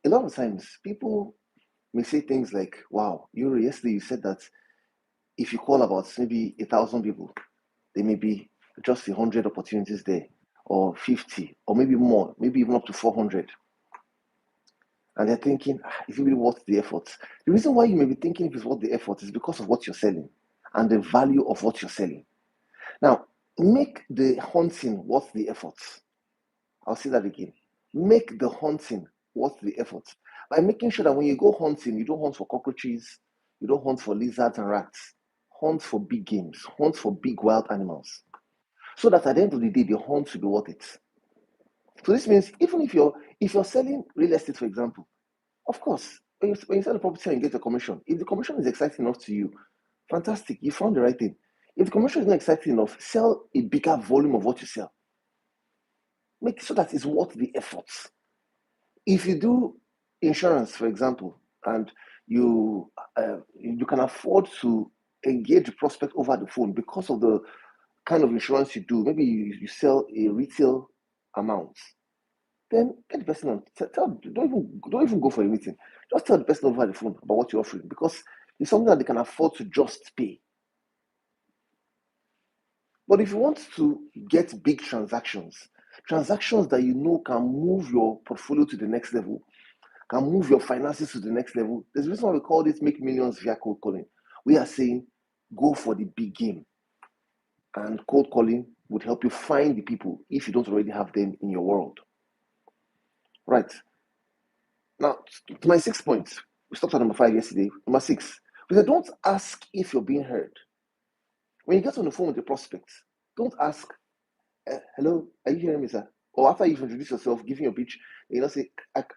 a lot of times people may say things like, wow, yesterday you said that if you call about maybe 1,000 people, there may be just 100 opportunities there, or 50, or maybe more, maybe even up to 400. And they're thinking, is it really worth the effort? The reason why you may be thinking if it's worth the effort is because of what you're selling and the value of what you're selling. Now, make the hunting worth the effort. I'll say that again. Make the hunting worth the effort by making sure that when you go hunting, you don't hunt for cockroaches, you don't hunt for lizards and rats. Hunt for big games, hunt for big wild animals. So that at the end of the day, the hunt will be worth it. So this means even if you're selling real estate, for example, of course, when you sell a property and you get a commission, if the commission is exciting enough to you, fantastic, you found the right thing. If the commission is not exciting enough, sell a bigger volume of what you sell. Make so that it's worth the effort. If you do insurance, for example, and you can afford to engage the prospect over the phone because of the kind of insurance you do, maybe you sell a retail amount, then get the person on. Don't even go for a meeting. Just tell the person over the phone about what you're offering, because it's something that they can afford to just pay. But if you want to get big transactions that you know can move your portfolio to the next level, can move your finances to the next level, there's a reason why we call this make millions via cold calling. We are saying go for the big game. And cold calling would help you find the people if you don't already have them in your world. Right. Now, to my 6 points. We stopped at number 5 yesterday. Number 6. We said don't ask if you're being heard. When you get on the phone with the prospect, don't ask, hello, are you hearing me, sir? Or after you've introduced yourself, giving your pitch, say,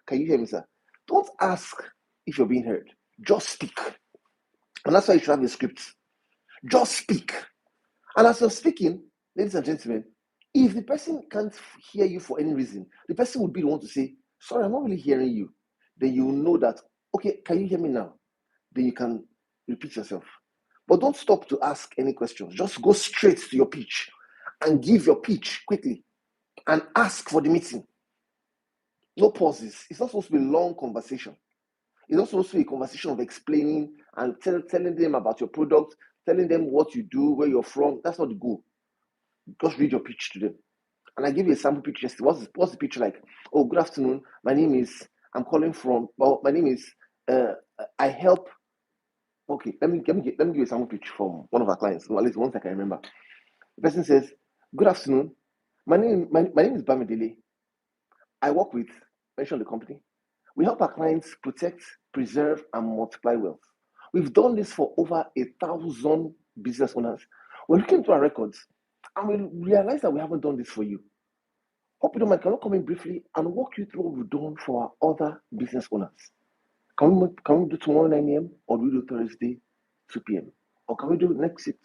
can you hear me, sir? Don't ask if you're being heard. Just speak. And that's why you should have a script. Just speak. And as you're speaking, ladies and gentlemen, if the person can't hear you for any reason, the person would be the one to say, sorry, I'm not really hearing you. Then you know that, okay, can you hear me now? Then you can repeat yourself. But don't stop to ask any questions. Just go straight to your pitch and give your pitch quickly and ask for the meeting. No pauses. It's not supposed to be a long conversation. It's not supposed to be a conversation of explaining and telling them about your product, telling them what you do, where you're from. That's not the goal. Just read your pitch to them. And I give you a sample pitch yesterday. What's the pitch like? Oh, good afternoon. My name is, I help. Okay, let me give you a sample pitch from one of our clients, or at least one I can remember. The person says, good afternoon. My name is Bamidele. I work with, mention the company. We help our clients protect, preserve, and multiply wealth. We've done this for over 1,000 business owners. We're looking into our records and we realize that we haven't done this for you. Hope you don't mind. Can I come in briefly and walk you through what we've done for our other business owners? Can we do tomorrow 9 a.m. or do we do Thursday 2 p.m.? Or can we do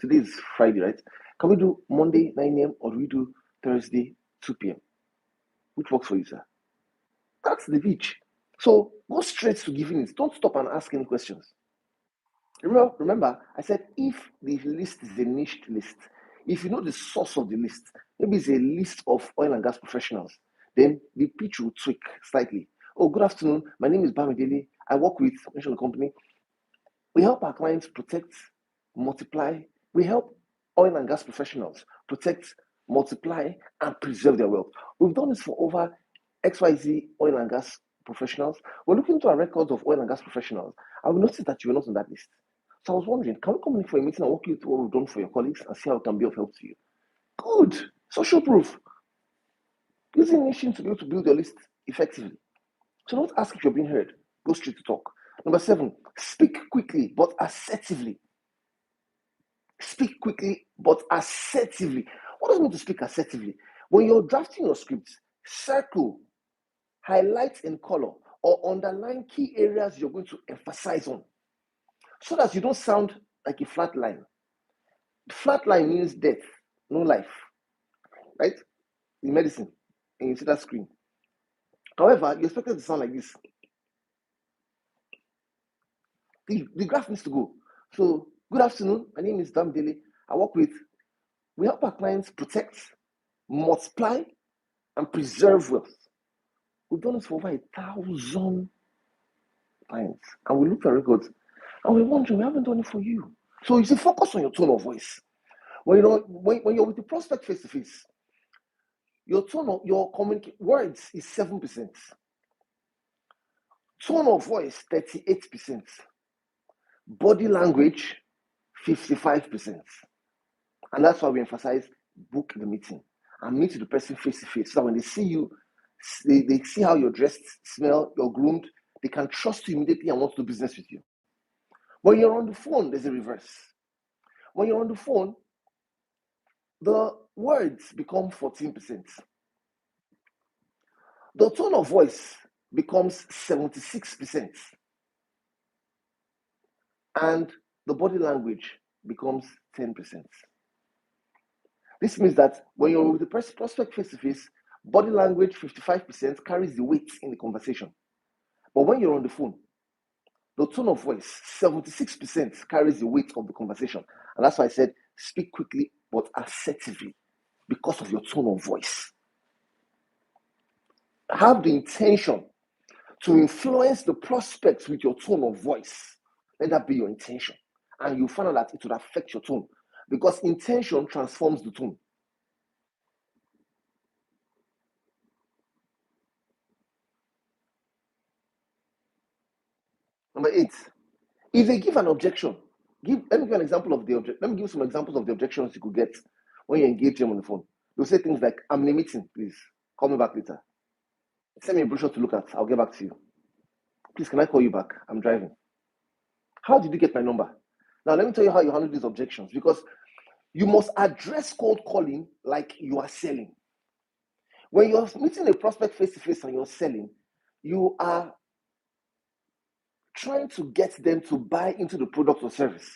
today is Friday, right? Can we do Monday 9 a.m. or do we do Thursday 2 p.m.? Which works for you, sir? That's the pitch. So go straight to giving it. Don't stop and ask any questions. Remember, I said if the list is a niched list, if you know the source of the list, maybe it's a list of oil and gas professionals, then the pitch will tweak slightly. Oh, good afternoon. My name is Bamidele. I work with a company. We help our clients protect, multiply. We help oil and gas professionals protect, multiply, and preserve their wealth. We've done this for over XYZ oil and gas professionals. We're looking into our records of oil and gas professionals, and we noticed that you were not on that list. So I was wondering, can we come in for a meeting and walk you through what we've done for your colleagues and see how it can be of help to you? Good. Social proof. Using nation to be able to build your list effectively. So don't ask if you're being heard. Go straight to talk. Number 7, speak quickly but assertively. Speak quickly but assertively. What does it mean to speak assertively? When you're drafting your script, circle, highlight in color, or underline key areas you're going to emphasize on, so that you don't sound like a flat line. Flat line means death, no life, right? In medicine, and you see that screen. However, you expect it to sound like this. The graph needs to go. So, good afternoon. My name is Bamidele. We help our clients protect, multiply, and preserve wealth. We've done this for over 1,000 clients, and we looked at records, and we're wondering, we haven't done it for you. So you see, focus on your tone of voice. When you're with the prospect face to face, your tone of your words is 7%, tone of voice 38%, body language 55%, and that's why we emphasize book the meeting and meet the person face to face. So that when they see you, they see how you're dressed, smell, you're groomed, they can trust you immediately and want to do business with you. When you're on the phone, there's a reverse. When you're on the phone, the words become 14%. The tone of voice becomes 76%. And the body language becomes 10%. This means that when you're with the prospect face to face, body language 55% carries the weight in the conversation. But when you're on the phone, the tone of voice 76% carries the weight of the conversation. And that's why I said speak quickly but assertively because of your tone of voice. Have the intention to influence the prospects with your tone of voice. Let that be your intention. And you find out that it will affect your tone because intention transforms the tone. Number 8, if they give an objection, let me give an example of let me give some examples of the objections you could get when you engage them on the phone. They'll say things like, I'm in a meeting, please call me back later. Send me a brochure to look at, I'll get back to you. Please, can I call you back? I'm driving. How did you get my number? Now, let me tell you how you handle these objections, because you must address cold calling like you are selling. When you're meeting a prospect face to face and you're selling, you are trying to get them to buy into the product or service.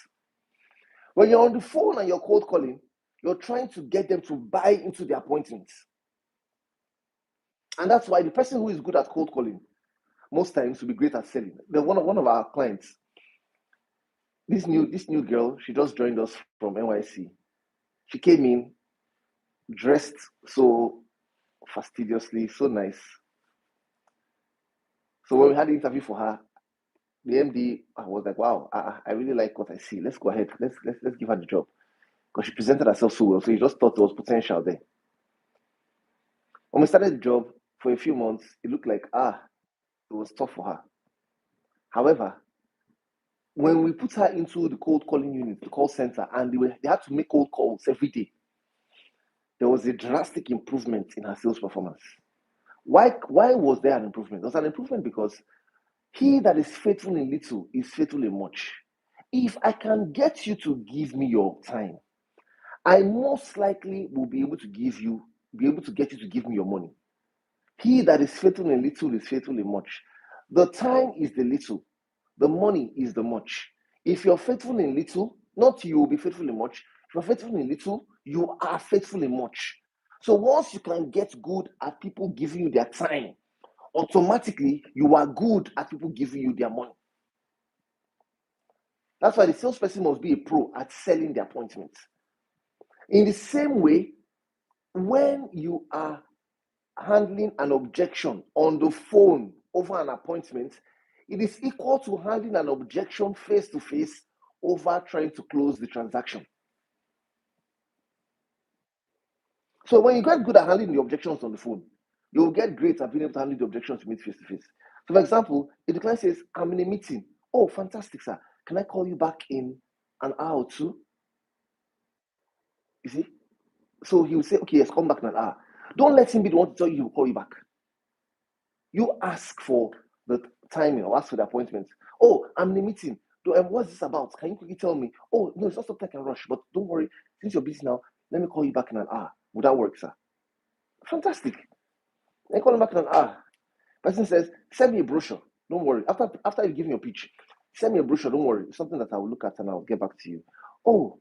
When you're on the phone and you're cold calling, you're trying to get them to buy into the appointments. And that's why the person who is good at cold calling most times will be great at selling. One of our clients, this new girl, she just joined us from NYC. She came in dressed so fastidiously, so nice. So when we had the interview for her, the MD was like, "Wow, I really like what I see. Let's go ahead. Let's give her the job," because she presented herself so well. So he just thought there was potential there. When we started the job for a few months, it looked like it was tough for her. However, when we put her into the cold calling unit, the call center, and they had to make cold calls every day, there was a drastic improvement in her sales performance. Why was there an improvement? There was an improvement because he that is faithful in little is faithful in much. If I can get you to give me your time, I most likely will be able to get you to give me your money. He that is faithful in little is faithful in much. The time is the little, the money is the much. If you're faithful in little, not you will be faithful in much. If you're faithful in little, you are faithful in much. So once you can get good at people giving you their time, automatically you are good at people giving you their money. That's why the salesperson must be a pro at selling the appointment. In the same way, when you are handling an objection on the phone over an appointment, it is equal to handling an objection face to face over trying to close the transaction. So when you get good at handling the objections on the phone, you'll get great at being able to handle the objections you meet face to face. So, for example, if the client says, I'm in a meeting, oh, fantastic, sir. Can I call you back in an hour or two? You see? So he will say, okay, yes, come back in an hour. Don't let him be the one to tell you he will call you back. You ask for the timing or ask for the appointment. Oh, I'm in a meeting. What's this about? Can you quickly tell me? Oh, no, it's not something I can rush, but don't worry. Since you're busy now, let me call you back in an hour. Would that work, sir? Fantastic. Then call him back in an hour. Person says, send me a brochure. Don't worry. After you give me your pitch, send me a brochure. Don't worry. It's something that I will look at and I'll get back to you. Oh,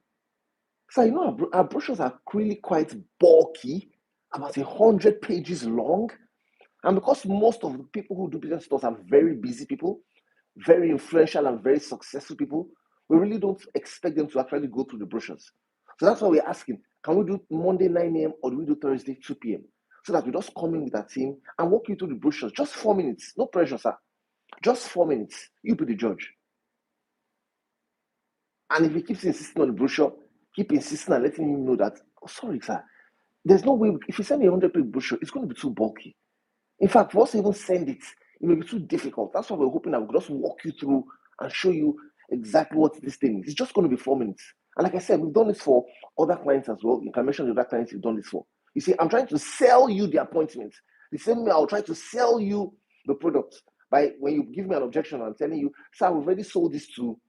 so you know our brochures are really quite bulky, about 100 pages long. And because most of the people who do business stores are very busy people, very influential and very successful people, we really don't expect them to actually go through the brochures. So that's why we're asking, can we do Monday 9 a.m. or do we do Thursday 2 p.m.? So that we just come in with our team and walk you through the brochures, just 4 minutes, no pressure, sir. Just 4 minutes. You be the judge. And if he keeps insisting on the brochure, keep insisting and letting him know that, oh, sorry, sir, there's no way, if you send me a 100-page brochure, it's going to be too bulky. In fact, for us to even send it, it may be too difficult. That's why we're hoping that we could just walk you through and show you exactly what this thing is. It's just going to be 4 minutes. And like I said, we've done this for other clients as well. You can mention the other clients you've done this for. You see, I'm trying to sell you the appointment. The same way I'll try to sell you the product. By when you give me an objection, I'm telling you, sir, we've already sold this to,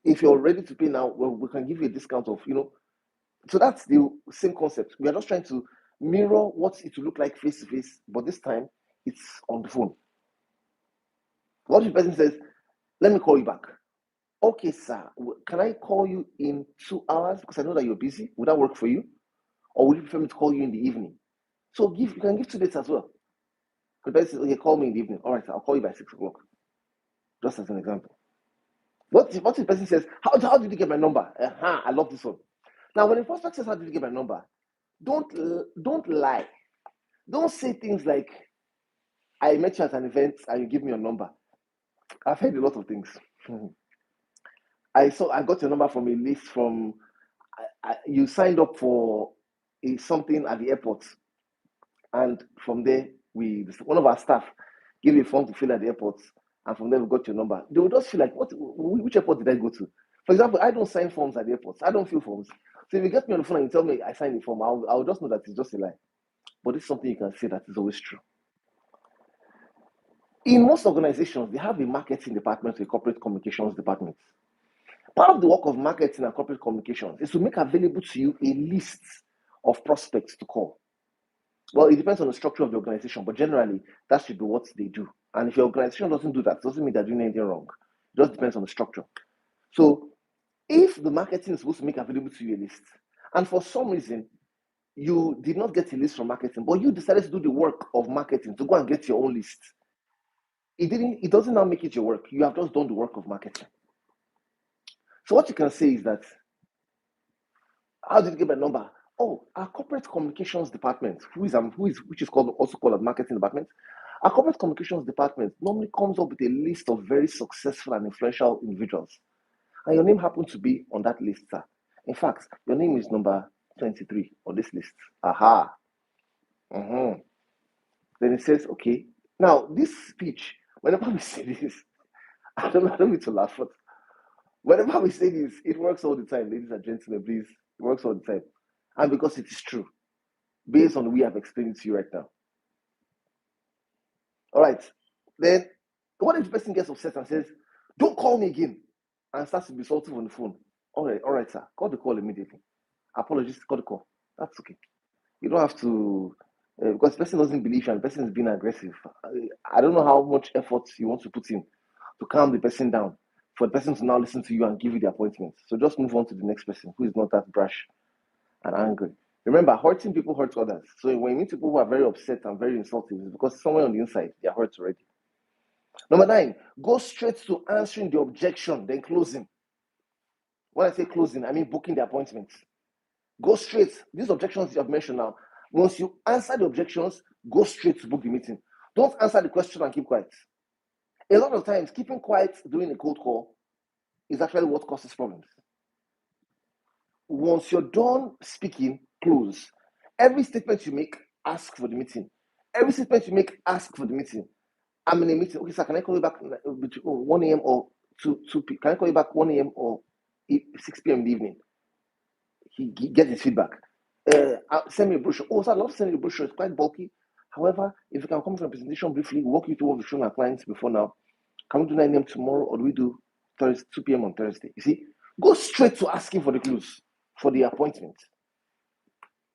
if you're ready to pay now, well, we can give you a discount of, so that's the same concept. We are just trying to mirror what it will look like face to face, but this time it's on the phone. What if the person says, let me call you back? Okay, sir, can I call you in 2 hours? Because I know that you're busy. Would that work for you? Or would you prefer me to call you in the evening? So you can give 2 dates as well. The person says, okay, call me in the evening. All right, sir, I'll call you by 6 o'clock. Just as an example. What if the person says, how did you get my number? I love this one. Now, when the prospect says, how did you get my number? Don't lie. Don't say things like, I met you at an event and you give me your number. I've heard a lot of things. I got your number from a list from, you signed up for something at the airport. And from there, one of our staff gave you a form to fill at the airport. And from there, we got your number. They would just feel like, which airport did I go to? For example, I don't sign forms at the airports. I don't fill forms. So if you get me on the phone and you tell me I signed a form, I'll just know that it's just a lie. But it's something you can say that is always true. In most organizations, they have a marketing department, a corporate communications department. Part of the work of marketing and corporate communications is to make available to you a list of prospects to call. Well, it depends on the structure of the organization, but generally, that should be what they do. And if your organization doesn't do that, it doesn't mean they're doing anything wrong. It just depends on the structure. So, if the marketing is supposed to make available to you a list, and for some reason, you did not get a list from marketing, but you decided to do the work of marketing to go and get your own list, it doesn't now make it your work. You have just done the work of marketing. So what you can say is that, how did you get my number? Oh, our corporate communications department, which is also called a marketing department. Our corporate communications department normally comes up with a list of very successful and influential individuals. And your name happens to be on that list, sir. In fact, your name is number 23 on this list. Aha. Then it says, okay. Now, this speech, whenever we say this, I don't need to laugh, but whenever we say this, it works all the time, ladies and gentlemen, please. It works all the time. And because it is true, based on the way I've explained it to you right now. All right. Then, what if the person gets upset and says, don't call me again, and starts to be assaultive on the phone? All right, sir. Call the call immediately. Apologies, call the call. That's okay. You don't have to, because the person doesn't believe you and the person is being aggressive. I don't know how much effort you want to put in to calm the person down, for the person to now listen to you and give you the appointment. So just move on to the next person who is not that brash and angry. Remember, hurting people hurt others. So when you meet people who are very upset and very insulting, it's because somewhere on the inside, they are hurt already. Number 9, go straight to answering the objection, then closing. When I say closing, I mean booking the appointment. Go straight. These objections you have mentioned now, once you answer the objections, go straight to book the meeting. Don't answer the question and keep quiet. A lot of times, keeping quiet during a cold call is actually what causes problems. Once you're done speaking, close. Every statement you make, ask for the meeting. Every statement you make, ask for the meeting. I'm in a meeting. Okay, sir, can I call you back between 1 a.m. or 2 p.m.? Can I call you back 1 a.m. or 6 p.m. in the evening? He gets his feedback. Send me a brochure. Oh, sir, I love sending a brochure. It's quite bulky. However, if you can come for a presentation briefly, walk you through what we've shown our clients before now. Can we do 9 a.m. tomorrow, or do we do 2 p.m. on Thursday? You see, go straight to asking for the clues for the appointment.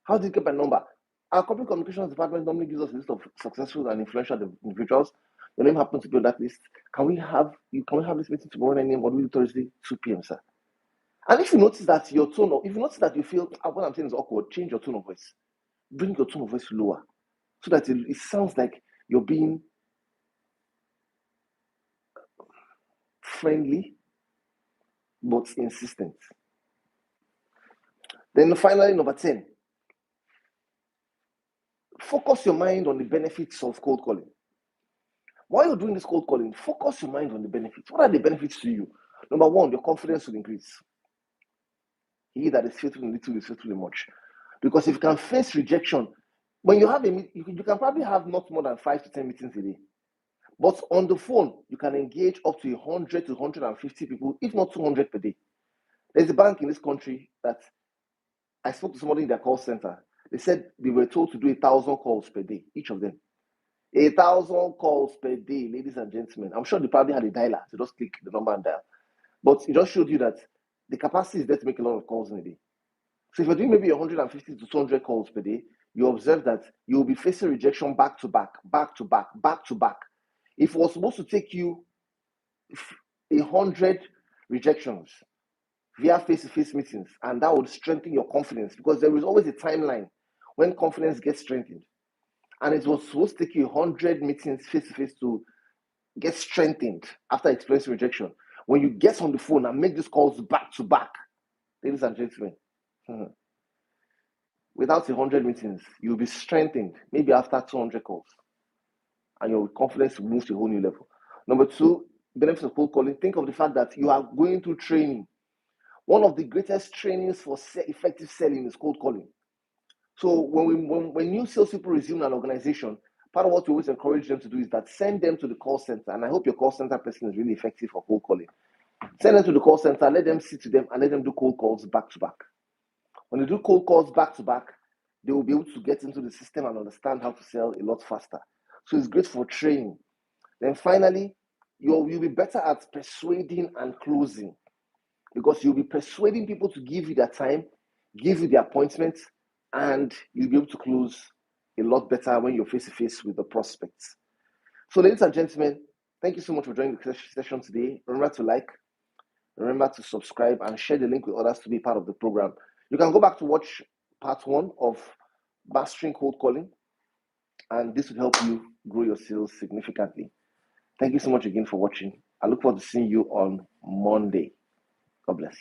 How did you get my number? Our corporate communications department normally gives us a list of successful and influential individuals. Your name happens to be on that list. Can we have this meeting tomorrow 9 a.m. or do we do Thursday 2 p.m., sir? And if you notice that you feel what I'm saying is awkward, change your tone of voice. Bring your tone of voice lower so that it sounds like you're being friendly but insistent. Then finally, number 10, focus your mind on the benefits of cold calling. While you're doing this cold calling, focus your mind on the benefits. What are the benefits to you? Number one, your confidence will increase. He that is faithful in little is faithful in much. Because if you can face rejection, when you have you can probably have not more than 5 to 10 meetings a day. But on the phone, you can engage up to 100 to 150 people, if not 200 per day. There's a bank in this country that I spoke to somebody in their call center. They said they were told to do 1,000 calls per day, each of them. 1,000 calls per day, ladies and gentlemen. I'm sure they probably had a dialer to just click the number and dial. But it just showed you that the capacity is there to make a lot of calls in a day. So if you're doing maybe 150 to 200 calls per day, you observe that you will be facing rejection back to back, back to back, back to back. If it was supposed to take you 100 rejections via face-to-face meetings, and that would strengthen your confidence, because there is always a timeline when confidence gets strengthened. And it was supposed to take you 100 meetings face-to-face to get strengthened after experiencing rejection. When you get on the phone and make these calls back to back, ladies and gentlemen, without 100 meetings, you'll be strengthened maybe after 200 calls, and your confidence will move to a whole new level. Number two, benefits of cold calling. Think of the fact that you are going through training. One of the greatest trainings for effective selling is cold calling. So when new salespeople resume an organization, part of what we always encourage them to do is that send them to the call center. And I hope your call center person is really effective for cold calling. Send them to the call center, let them sit to them, and let them do cold calls back to back. When they do cold calls back to back, they will be able to get into the system and understand how to sell a lot faster. So it's great for training. Then finally, you'll be better at persuading and closing, because you'll be persuading people to give you their time, give you the appointments, and you'll be able to close a lot better when you're face-to-face with the prospects. So ladies and gentlemen, thank you so much for joining the session today. Remember to like, remember to subscribe, and share the link with others to be part of the program. You can go back to watch part 1 of mastering cold calling, and this will help you grow your sales significantly. Thank you so much again for watching. I look forward to seeing you on Monday. God bless.